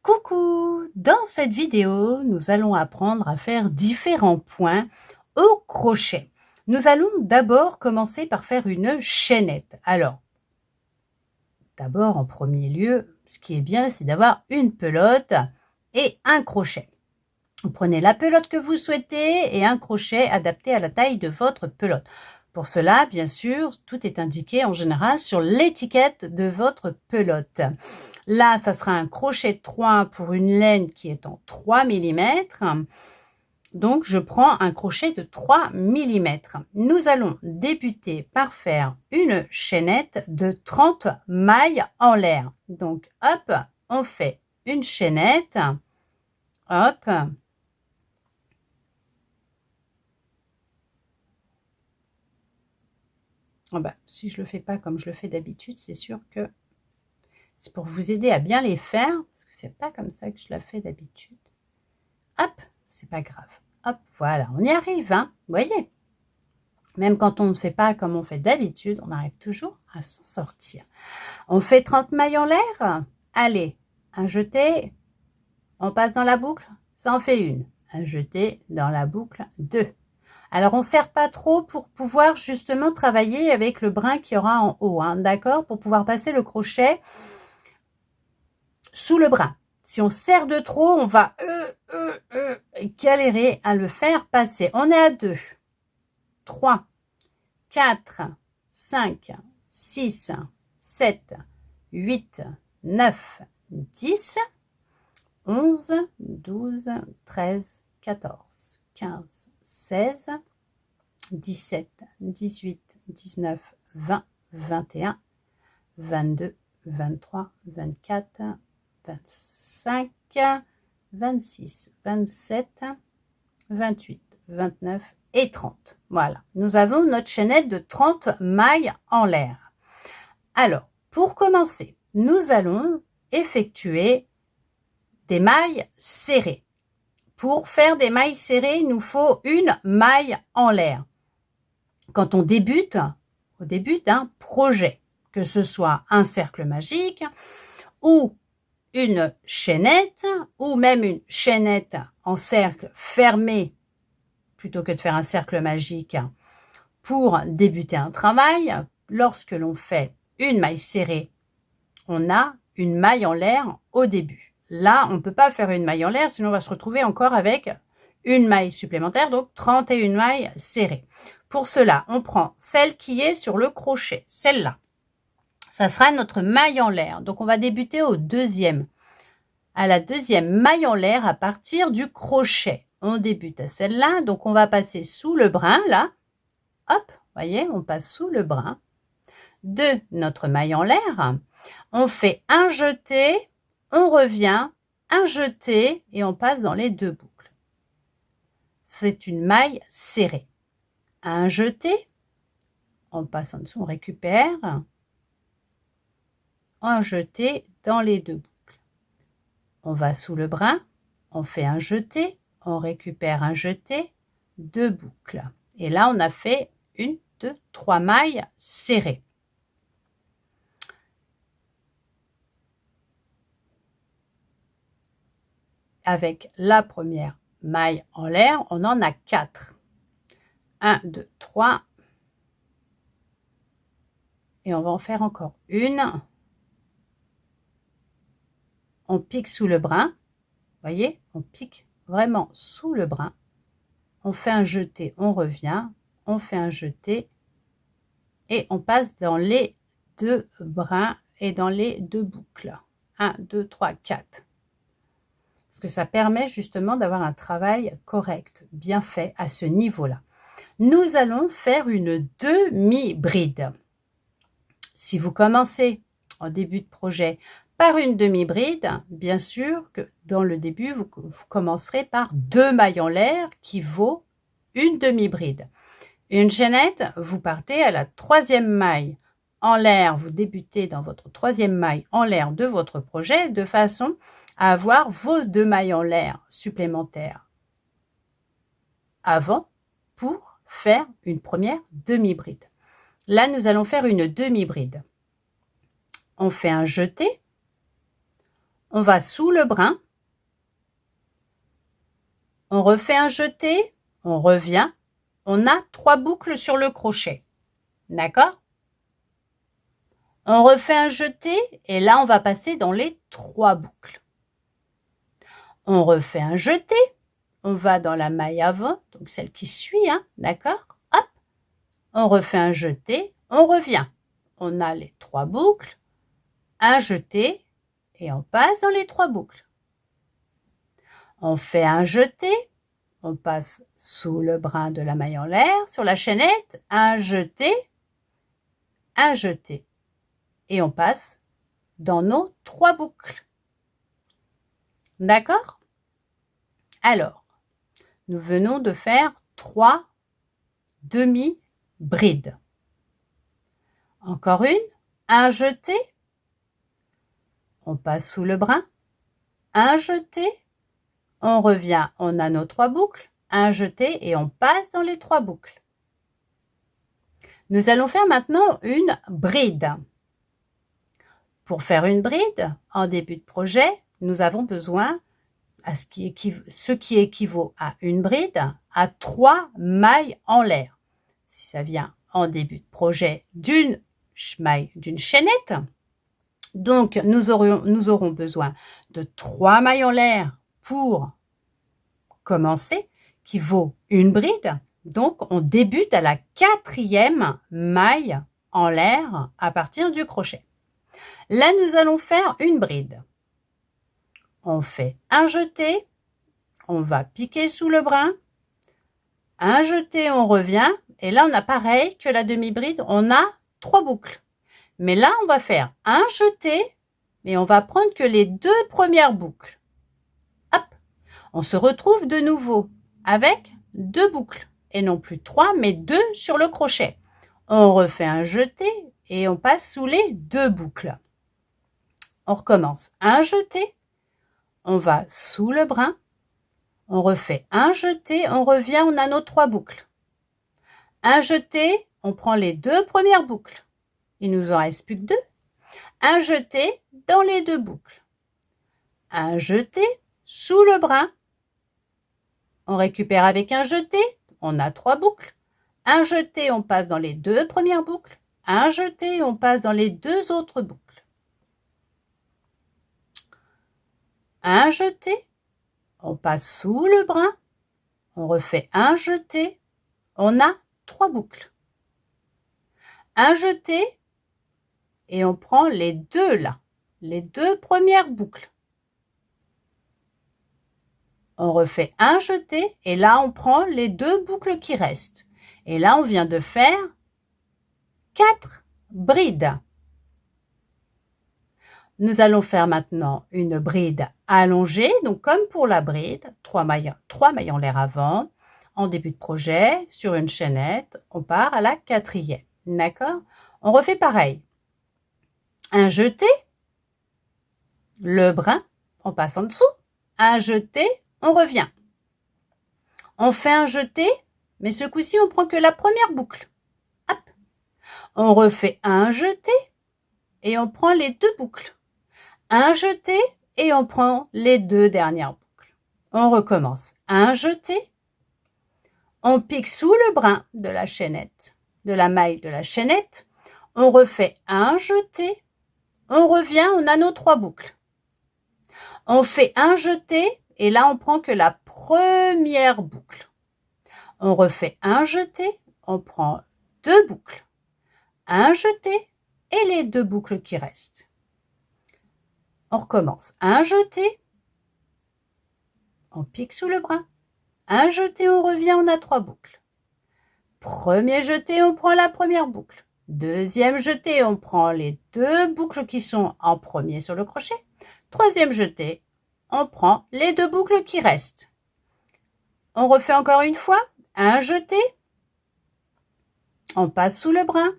Coucou! Dans cette vidéo, nous allons apprendre à faire différents points au crochet. Nous allons d'abord commencer par faire une chaînette. Alors, d'abord, en premier lieu, ce qui est bien, c'est d'avoir une pelote et un crochet. Vous prenez la pelote que vous souhaitez et un crochet adapté à la taille de votre pelote. Pour cela, bien sûr, tout est indiqué en général sur l'étiquette de votre pelote. Là, ça sera un crochet de 3 pour une laine qui est en 3 mm. Donc, je prends un crochet de 3 mm. Nous allons débuter par faire une chaînette de 30 mailles en l'air. Donc, hop, on fait une chaînette. Hop. Oh ben, si je ne le fais pas comme je le fais d'habitude, c'est sûr que c'est pour vous aider à bien les faire, parce que c'est pas comme ça que je la fais d'habitude. Hop, c'est pas grave. Hop, voilà, on y arrive, hein, vous voyez. Même quand on ne fait pas comme on fait d'habitude, on arrive toujours à s'en sortir. On fait 30 mailles en l'air. Allez, un jeté, on passe dans la boucle, ça en fait une. Un jeté dans la boucle, 2. Alors, on ne serre pas trop pour pouvoir justement travailler avec le brin qu'il y aura en haut, hein, d'accord? Pour pouvoir passer le crochet sous le brin. Si on serre de trop, on va galérer à le faire passer. On est à 2, 3, 4, 5, 6, 7, 8, 9, 10, 11, 12, 13, 14, 15, 16, 17, 18, 19, 20, 21, 22, 23, 24, 25, 26, 27, 28, 29 et 30. Voilà, nous avons notre chaînette de 30 mailles en l'air. Alors, pour commencer, nous allons effectuer des mailles serrées. Pour faire des mailles serrées, il nous faut une maille en l'air. Quand on débute, au début d'un projet, que ce soit un cercle magique ou une chaînette ou même une chaînette en cercle fermé plutôt que de faire un cercle magique pour débuter un travail, lorsque l'on fait une maille serrée, on a une maille en l'air au début. Là, on ne peut pas faire une maille en l'air, sinon on va se retrouver encore avec une maille supplémentaire, donc 31 mailles serrées. Pour cela, on prend celle qui est sur le crochet, celle-là. Ça sera notre maille en l'air. Donc, on va débuter à la deuxième maille en l'air à partir du crochet. On débute à celle-là, donc on va passer sous le brin, là. Hop, voyez, on passe sous le brin de notre maille en l'air. On fait un jeté, on revient, un jeté et on passe dans les deux boucles. C'est une maille serrée. Un jeté, on passe en dessous, on récupère, un jeté dans les deux boucles. On va sous le brin, on fait un jeté, on récupère un jeté, deux boucles. Et là, on a fait 1, 2, 3 mailles serrées. Avec la première maille en l'air, on en a 4. 1, 2, 3. Et on va en faire encore une. On pique sous le brin. Voyez, on pique vraiment sous le brin. On fait un jeté, on revient. On fait un jeté. Et on passe dans les deux brins et dans les deux boucles. 1, 2, 3, 4. Parce que ça permet justement d'avoir un travail correct, bien fait à ce niveau-là. Nous allons faire une demi-bride. Si vous commencez en début de projet par une demi-bride, bien sûr que dans le début, vous commencerez par 2 mailles en l'air qui vaut une demi-bride. Une chaînette, vous partez à la 3e maille en l'air, vous débutez dans votre 3e maille en l'air de votre projet de façon à avoir vos 2 mailles en l'air supplémentaires avant pour faire une première demi-bride. Là, nous allons faire une demi-bride. On fait un jeté, On va sous le brin. On refait un jeté. On revient. On a 3 boucles sur le crochet. D'accord? On refait un jeté et là, on va passer dans les 3 boucles. On refait un jeté. On va dans la maille avant, donc celle qui suit, hein, d'accord? Hop, on refait un jeté, on revient. On a les 3 boucles, un jeté et on passe dans les 3 boucles. On fait un jeté, on passe sous le brin de la maille en l'air, sur la chaînette, un jeté et on passe dans nos 3 boucles. D'accord? Alors, nous venons de faire 3 demi-brides. Encore une, un jeté, on passe sous le brin, un jeté, on revient, on a nos 3 boucles, un jeté et on passe dans les 3 boucles. Nous allons faire maintenant une bride. Pour faire une bride, en début de projet, nous avons besoin, ce qui équivaut à une bride, à 3 mailles en l'air. Si ça vient en début de projet d'une chaînette, donc nous aurons besoin de 3 mailles en l'air pour commencer, qui vaut une bride. Donc on débute à la 4e maille en l'air à partir du crochet. Là, nous allons faire une bride. On fait un jeté, on va piquer sous le brin, un jeté, on revient, et là, on a pareil que la demi-bride, on a 3 boucles. Mais là, on va faire un jeté, et on va prendre que les 2 premières boucles. Hop, on se retrouve de nouveau avec 2 boucles, et non plus 3, mais 2 sur le crochet. On refait un jeté, et on passe sous les 2 boucles. On recommence un jeté, on va sous le brin, on refait un jeté, on revient, on a nos 3 boucles. Un jeté, on prend les 2 premières boucles. Il nous en reste plus que 2. Un jeté dans les 2 boucles. Un jeté sous le brin. On récupère avec un jeté, on a 3 boucles. Un jeté, on passe dans les 2 premières boucles. Un jeté, on passe dans les 2 autres boucles. Un jeté, on passe sous le brin, on refait un jeté, on a 3 boucles. Un jeté et on prend les 2 là, les 2 premières boucles. On refait un jeté et là on prend les 2 boucles qui restent. Et là on vient de faire 4 brides. Nous allons faire maintenant une bride allongée, donc comme pour la bride, 3 mailles en l'air avant, en début de projet, sur une chaînette, on part à la 4e, d'accord? On refait pareil. Un jeté, le brin, on passe en dessous, un jeté, on revient. On fait un jeté, mais ce coup-ci, on prend que la première boucle. Hop. On refait un jeté et on prend les 2 boucles. Un jeté et on prend les 2 dernières boucles. On recommence. Un jeté, on pique sous le brin de la chaînette, de la maille de la chaînette. On refait un jeté, on revient, on a nos 3 boucles. On fait un jeté et là on prend que la première boucle. On refait un jeté, on prend 2 boucles. Un jeté et les 2 boucles qui restent. On recommence. Un jeté, on pique sous le brin. Un jeté, on revient, on a 3 boucles. Premier jeté, on prend la première boucle. Deuxième jeté, on prend les 2 boucles qui sont en premier sur le crochet. Troisième jeté, on prend les 2 boucles qui restent. On refait encore une fois. Un jeté, on passe sous le brin.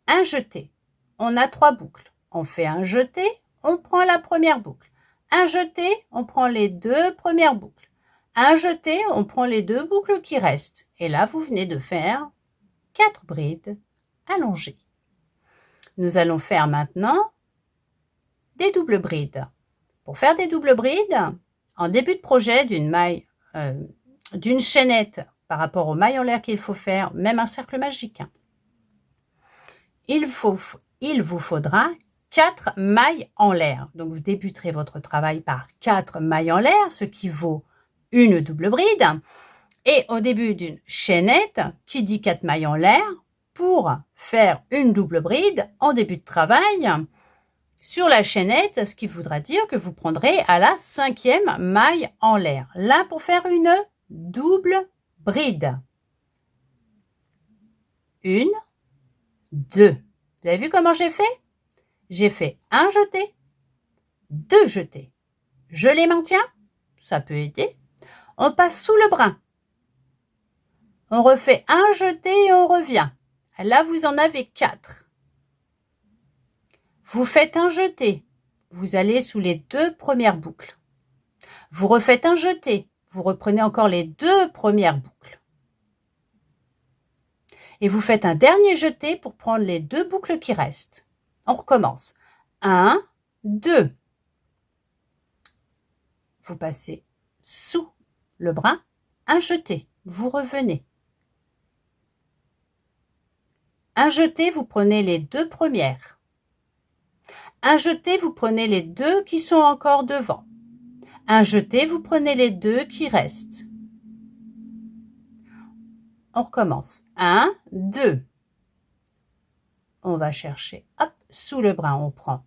Un jeté, on a 3 boucles. On fait un jeté, on prend la première boucle. Un jeté, on prend les 2 premières boucles. Un jeté, on prend les 2 boucles qui restent. Et là, vous venez de faire 4 brides allongées. Nous allons faire maintenant des doubles brides. Pour faire des doubles brides, en début de projet d'une maille, d'une chaînette par rapport aux mailles en l'air qu'il faut faire, même un cercle magique, il vous faudra 4 mailles en l'air. Donc, vous débuterez votre travail par 4 mailles en l'air, ce qui vaut une double bride. Et au début d'une chaînette, qui dit 4 mailles en l'air, pour faire une double bride en début de travail sur la chaînette, ce qui voudra dire que vous prendrez à la 5e maille en l'air. Là, pour faire une double bride. 1, 2. Vous avez vu comment j'ai fait? J'ai fait un jeté, 2 jetés. Je les maintiens, ça peut aider. On passe sous le brin. On refait un jeté et on revient. Là, vous en avez 4. Vous faites un jeté. Vous allez sous les 2 premières boucles. Vous refaites un jeté. Vous reprenez encore les 2 premières boucles. Et vous faites un dernier jeté pour prendre les 2 boucles qui restent. On recommence. 1, 2. Vous passez sous le brin, un jeté. Vous revenez. Un jeté, vous prenez les 2 premières. Un jeté, vous prenez les 2 qui sont encore devant. Un jeté, vous prenez les 2 qui restent. On recommence. 1, 2. On va chercher, hop, sous le brin, on prend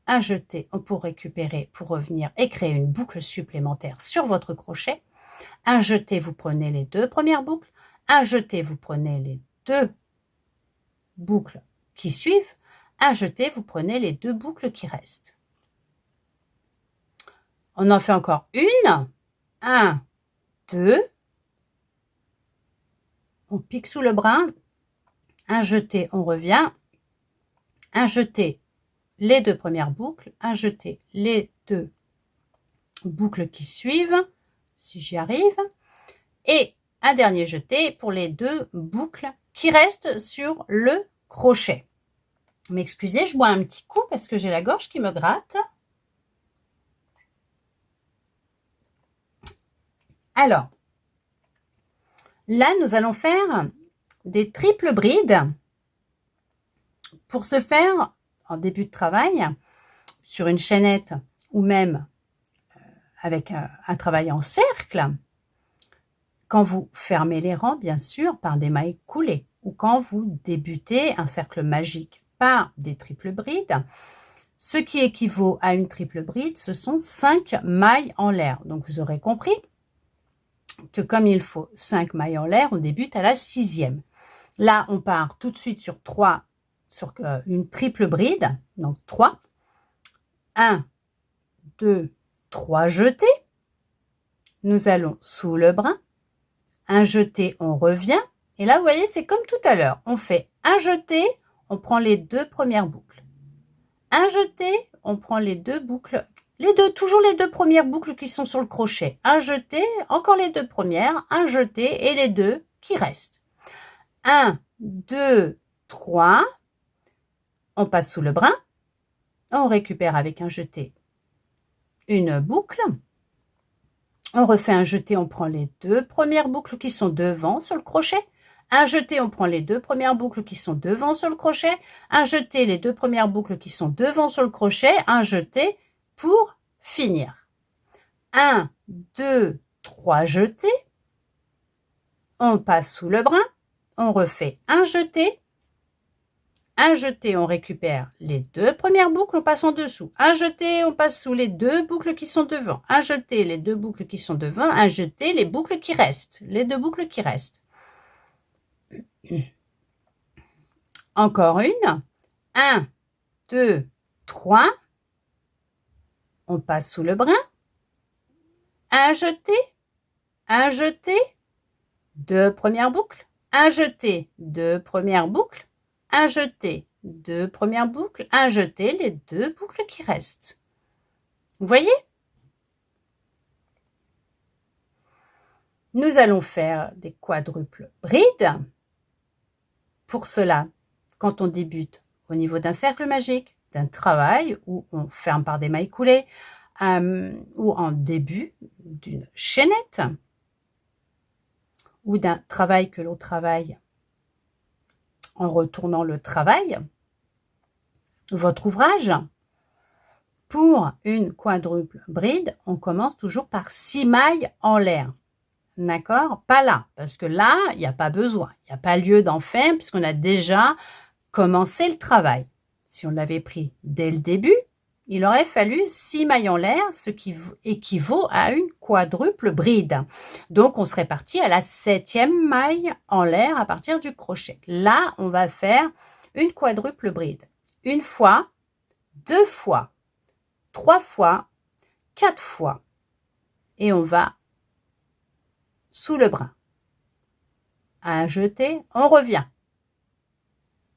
un jeté pour récupérer, pour revenir et créer une boucle supplémentaire sur votre crochet. Un jeté, vous prenez les 2 premières boucles. Un jeté, vous prenez les 2 boucles qui suivent. Un jeté, vous prenez les 2 boucles qui restent. On en fait encore une. 1, 2. On pique sous le brin. Un jeté, on revient. Un jeté, les 2 premières boucles. Un jeté, les 2 boucles qui suivent, si j'y arrive. Et un dernier jeté pour les 2 boucles qui restent sur le crochet. M'excusez, je bois un petit coup parce que j'ai la gorge qui me gratte. Alors, là, nous allons faire des triples brides. Pour ce faire, en début de travail, sur une chaînette ou même avec un travail en cercle, quand vous fermez les rangs, bien sûr, par des mailles coulées, ou quand vous débutez un cercle magique par des triples brides, ce qui équivaut à une triple bride, ce sont 5 mailles en l'air. Donc, vous aurez compris que comme il faut 5 mailles en l'air, on débute à la 6e. Là, on part tout de suite sur une triple bride, donc 3. 1, 2, 3 jetés. Nous allons sous le brin. Un jeté, on revient. Et là, vous voyez, c'est comme tout à l'heure. On fait un jeté, on prend les 2 premières boucles. Un jeté, on prend les 2 boucles, toujours les 2 premières boucles qui sont sur le crochet. Un jeté, encore les 2 premières, un jeté et les 2 qui restent. 1, 2, 3. On passe sous le brin. On récupère avec un jeté une boucle. On refait un jeté, on prend les 2 premières boucles qui sont devant sur le crochet. Un jeté, on prend les 2 premières boucles qui sont devant sur le crochet. Un jeté, les 2 premières boucles qui sont devant sur le crochet. Un jeté pour finir. 1, 2, 3 jetés. On passe sous le brin. On refait un jeté. Un jeté, on récupère les 2 premières boucles, on passe en dessous. Un jeté, on passe sous les 2 boucles qui sont devant. Un jeté, les 2 boucles qui sont devant. Un jeté, les boucles qui restent. Les 2 boucles qui restent. Encore une. 1, 2, 3. On passe sous le brin. Un jeté. Un jeté. 2 premières boucles. Un jeté, 2 premières boucles. Un jeté, 2 premières boucles, un jeté, les 2 boucles qui restent. Vous voyez? Nous allons faire des quadruples brides. Pour cela, quand on débute au niveau d'un cercle magique, d'un travail où on ferme par des mailles coulées, ou en début d'une chaînette ou d'un travail que l'on travaille en retournant le travail, votre ouvrage, pour une quadruple bride, on commence toujours par 6 mailles en l'air. D'accord? Pas là, parce que là, il n'y a pas besoin. Il n'y a pas lieu d'en faire puisqu'on a déjà commencé le travail. Si on l'avait pris dès le début, il aurait fallu 6 mailles en l'air, ce qui équivaut à une quadruple bride. Donc, on serait parti à la 7e maille en l'air à partir du crochet. Là, on va faire une quadruple bride. Une fois, 2 fois, 3 fois, 4 fois. Et on va sous le brin. Un jeté, on revient.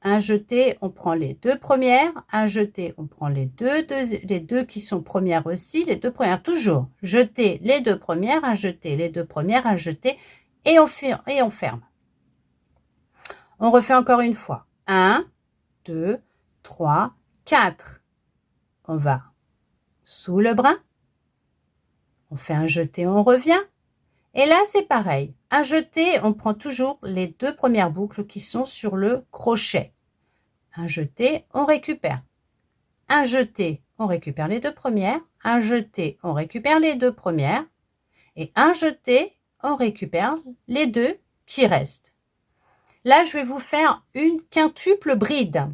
Un jeté, on prend les 2 premières. Un jeté, on prend les deux qui sont premières aussi, les 2 premières toujours. Jeter les 2 premières, un jeté, les 2 premières, un jeté, et on ferme. On refait encore une fois. 1, 2, 3, 4. On va sous le brin. On fait un jeté, on revient. Et là, c'est pareil. Un jeté, on prend toujours les 2 premières boucles qui sont sur le crochet. Un jeté, on récupère. Un jeté, on récupère les 2 premières. Un jeté, on récupère les 2 premières. Et un jeté, on récupère les 2 qui restent. Là, je vais vous faire une quintuple bride.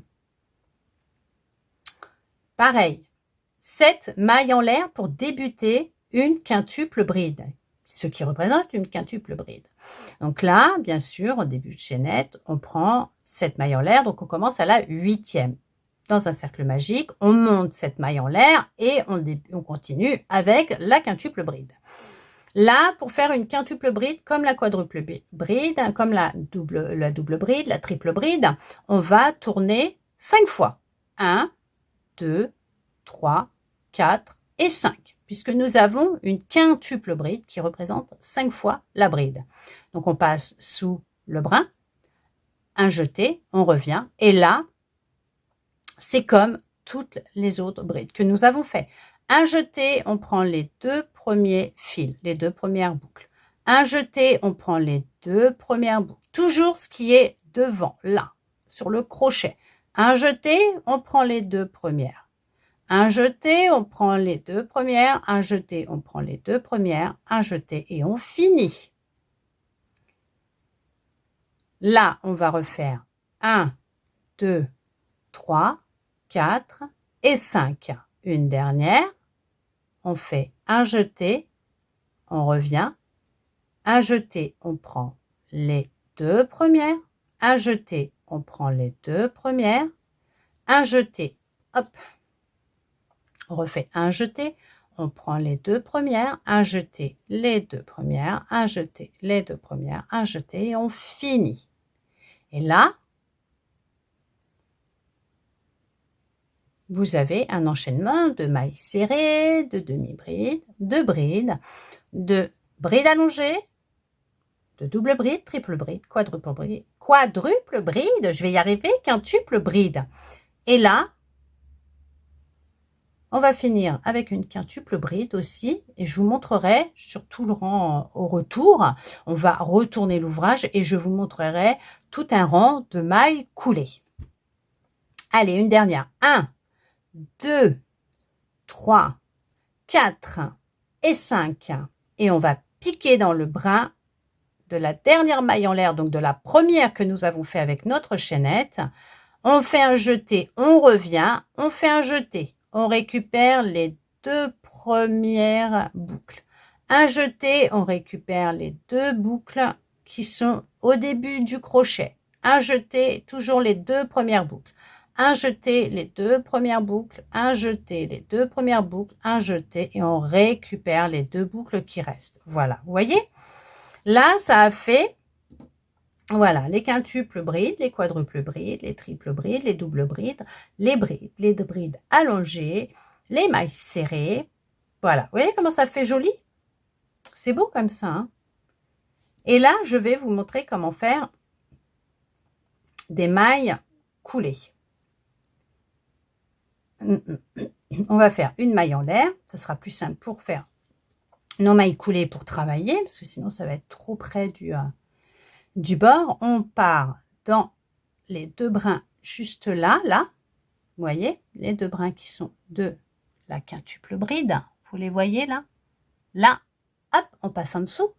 Pareil, 7 mailles en l'air pour débuter une quintuple bride, ce qui représente une quintuple bride. Donc là, bien sûr, au début de chaînette, on prend 7 mailles en l'air, donc on commence à la 8e. Dans un cercle magique, on monte 7 mailles en l'air et on continue avec la quintuple bride. Là, pour faire une quintuple bride, comme la quadruple bride, comme la double bride, la triple bride, on va tourner 5 fois. 1, 2, 3, 4 et 5, puisque nous avons une quintuple bride qui représente 5 fois la bride. Donc, on passe sous le brin, un jeté, on revient, et là, c'est comme toutes les autres brides que nous avons fait. Un jeté, on prend les 2 premiers fils, les 2 premières boucles. Un jeté, on prend les 2 premières boucles. Toujours ce qui est devant, là, sur le crochet. Un jeté, on prend les 2 premières. Un jeté, on prend les 2 premières. Un jeté, on prend les 2 premières. Un jeté et on finit. Là, on va refaire 1, 2, 3, 4 et 5. Une dernière. On fait un jeté, on revient. Un jeté, on prend les 2 premières. Un jeté, on prend les 2 premières. Un jeté, hop. On refait un jeté, on prend les 2 premières. Un jeté, les 2 premières. Un jeté, les 2 premières. Un jeté et on finit. Et là, vous avez un enchaînement de mailles serrées, de demi-brides, de brides, de brides allongées, de double bride, triple bride, quadruple bride, je vais y arriver, quintuple bride. Et là, on va finir avec une quintuple bride aussi, et je vous montrerai, surtout le rang au retour, on va retourner l'ouvrage et je vous montrerai tout un rang de mailles coulées. Allez, une dernière. 1, 2, 3, 4 et 5. Et on va piquer dans le brin de la dernière maille en l'air, donc de la première que nous avons fait avec notre chaînette. On fait un jeté, on revient, on fait un jeté. On récupère les 2 premières boucles. Un jeté, on récupère les 2 boucles qui sont au début du crochet. Un jeté, toujours les 2 premières boucles. Un jeté, les 2 premières boucles, un jeté, les 2 premières boucles, un jeté et on récupère les 2 boucles qui restent. Voilà, vous voyez? Là, ça a fait, voilà, les quintuples brides, les quadruples brides, les triples brides, les doubles brides, les deux brides allongées, les mailles serrées. Voilà, vous voyez comment ça fait joli? C'est beau comme ça, hein? Et là, je vais vous montrer comment faire des mailles coulées. on va faire une maille en l'air. Ça sera plus simple pour faire nos mailles coulées pour travailler, parce que sinon ça va être trop près du bord. On part dans les 2 brins juste là, vous voyez, les 2 brins qui sont de la quintuple bride, vous les voyez là, hop, on passe en dessous,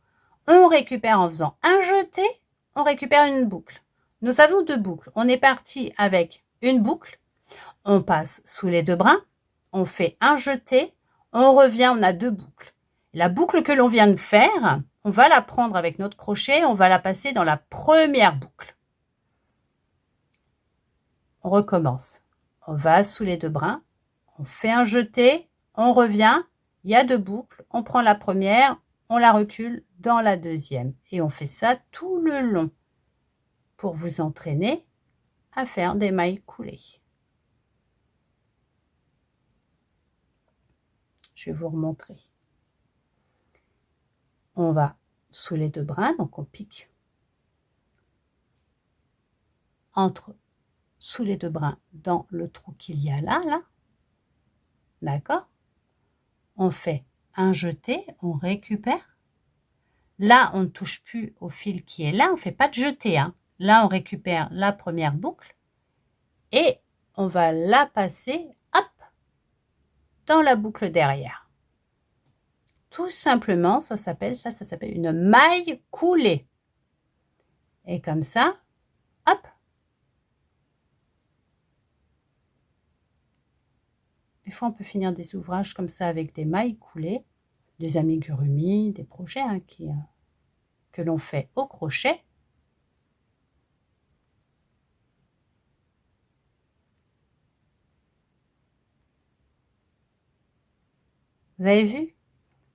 on récupère en faisant un jeté, on récupère une boucle. Nous avons 2 boucles, on est parti avec une boucle, on passe sous les 2 brins, on fait un jeté, on revient, on a 2 boucles. La boucle que l'on vient de faire, on va la prendre avec notre crochet, on va la passer dans la première boucle. On recommence. On va sous les 2 brins, on fait un jeté, on revient, il y a 2 boucles, on prend la première, on la recule dans la deuxième. Et on fait ça tout le long pour vous entraîner à faire des mailles coulées. Je vais vous remontrer. On va sous les 2 brins, donc on pique sous les 2 brins dans le trou qu'il y a là. D'accord? On fait un jeté, on récupère. Là, on ne touche plus au fil qui est là, on ne fait pas de jeté. Là, on récupère la première boucle et on va la passer, hop, dans la boucle derrière. Tout simplement, ça s'appelle une maille coulée. Et comme ça, hop. Des fois, on peut finir des ouvrages comme ça avec des mailles coulées, des amigurumi, des projets que l'on fait au crochet. Vous avez vu?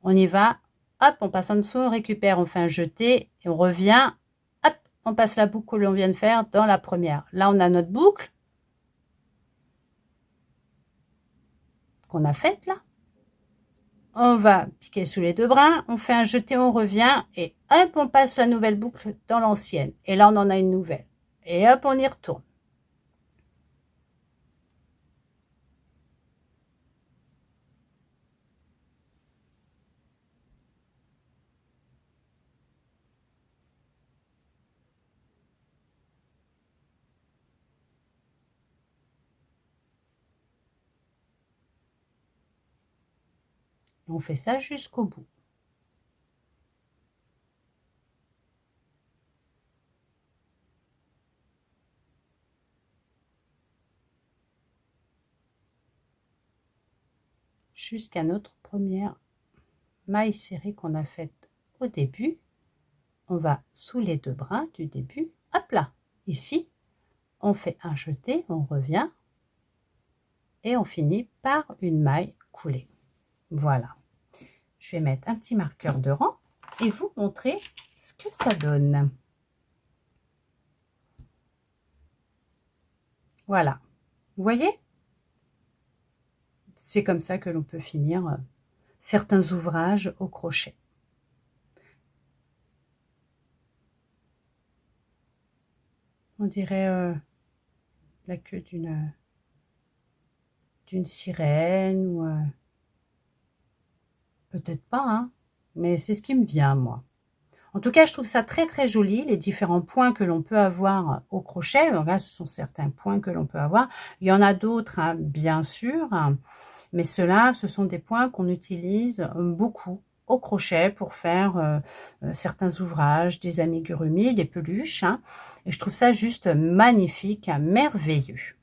On y va, hop, on passe en dessous, on récupère, on fait un jeté, et on revient, hop, on passe la boucle que l'on vient de faire dans la première. Là, on a notre boucle qu'on a faite là. On va piquer sous les 2 brins, on fait un jeté, on revient, et hop, on passe la nouvelle boucle dans l'ancienne. Et là, on en a une nouvelle. Et hop, on y retourne. On fait ça jusqu'au bout. Jusqu'à notre première maille serrée qu'on a faite au début. On va sous les 2 brins du début, hop là, ici, on fait un jeté, on revient et on finit par une maille coulée. Voilà. Je vais mettre un petit marqueur de rang et vous montrer ce que ça donne. Voilà. Vous voyez? C'est comme ça que l'on peut finir certains ouvrages au crochet. On dirait la queue d'une sirène ou peut-être pas, mais c'est ce qui me vient moi. En tout cas, je trouve ça très très joli, les différents points que l'on peut avoir au crochet. Donc là, ce sont certains points que l'on peut avoir. Il y en a d'autres, bien sûr, mais ceux-là, ce sont des points qu'on utilise beaucoup au crochet pour faire certains ouvrages, des amigurumi, des peluches. Et je trouve ça juste magnifique, merveilleux.